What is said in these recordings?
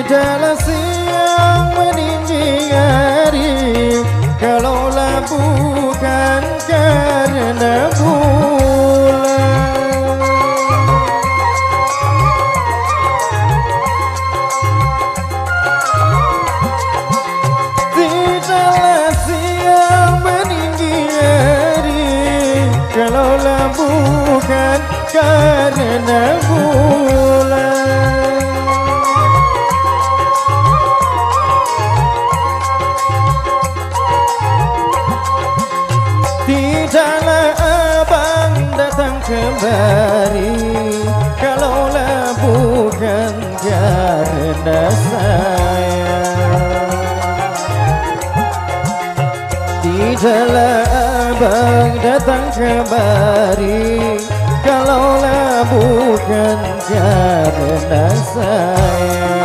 Tidaklah siang meninggi hari kalaulah bukan karena bulan. Tidaklah siang meninggi hari kalaulah bukan karena bulan. Tidaklah abang datang kembari kalaulah bukan karena saya. Tidaklah abang datang kembari kalaulah bukan karena saya.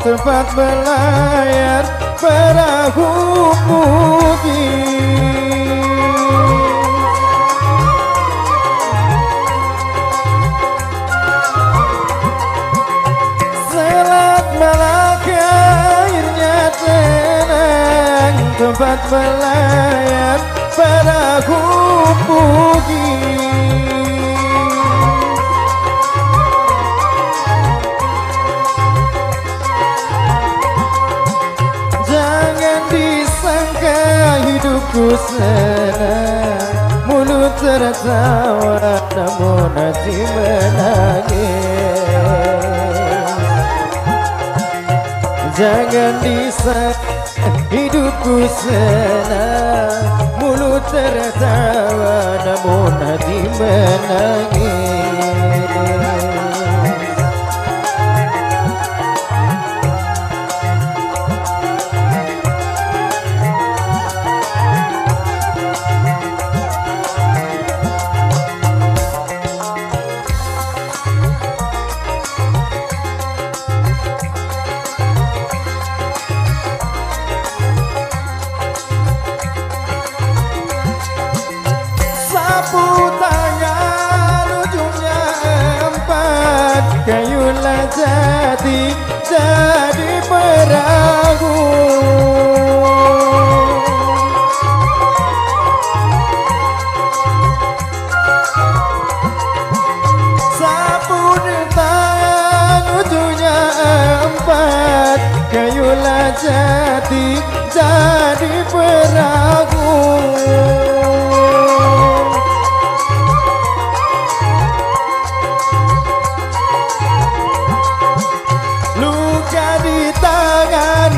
Tempat berlayar perahu putih. Selat Malaka airnya tenang, tempat berlayar perahu putih. Hidupku senang, mulut tertawa namun hati menangis. Jangan disangka hidupku senang, mulut tertawa namun hati menangis. Kayulah jati jadi perahu. Sapu di tangan ujungnya empat. Kayulah jati jadi perahu.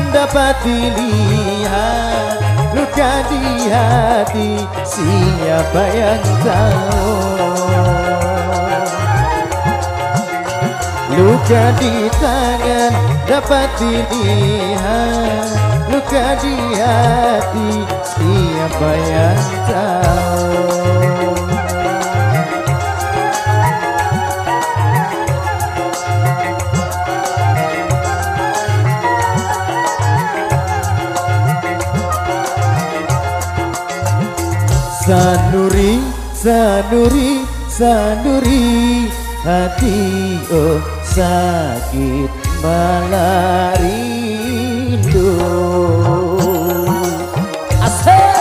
Dapat dilihat, luka di hati siapa yang tahu. Luka di tangan dapat dilihat, luka di hati siapa yang tahu. Sanuri, sanuri, sanuri, hati oh sakit malah rindu. Asik.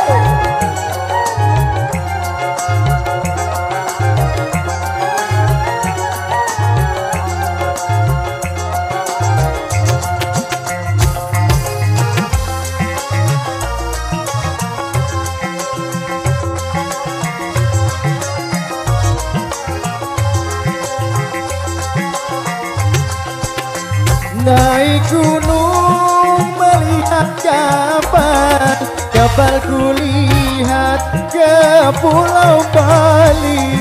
Naik gunung melihat kapal, kapalku lihat ke Pulau Bali.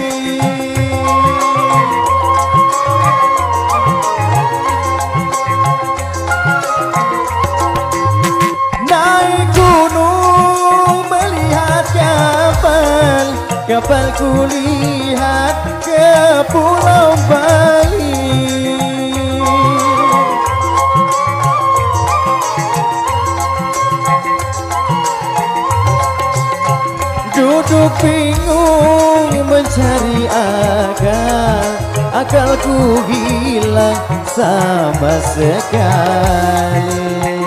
kapal kulihat ke Pulau Bali. Duduk bingung mencari akalku hilang sama sekali.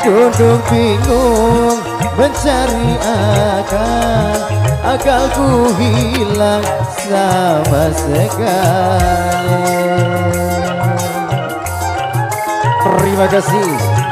Duduk bingung mencari akalku hilang sama sekali. Terima kasih.